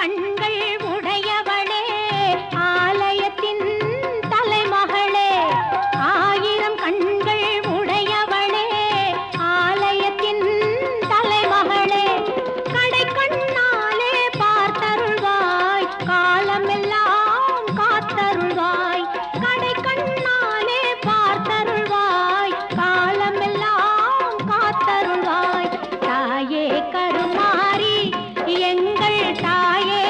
கண்கள் உடையவளே ஆலயத்தின் தலைமகளே ஆயிரம் கண்கள் உடையவளே ஆலயத்தின் தலைமகளே கடை கண்ணாலே பார்த்தருள்வாய் காலமெல்லாம் காத்தருள்வாய் கடை கண்ணாலே பார்த்தருள்வாய் காலமெல்லாம் காத்தருள்வாய் தாயே கருமாரி எங்கள் தாயே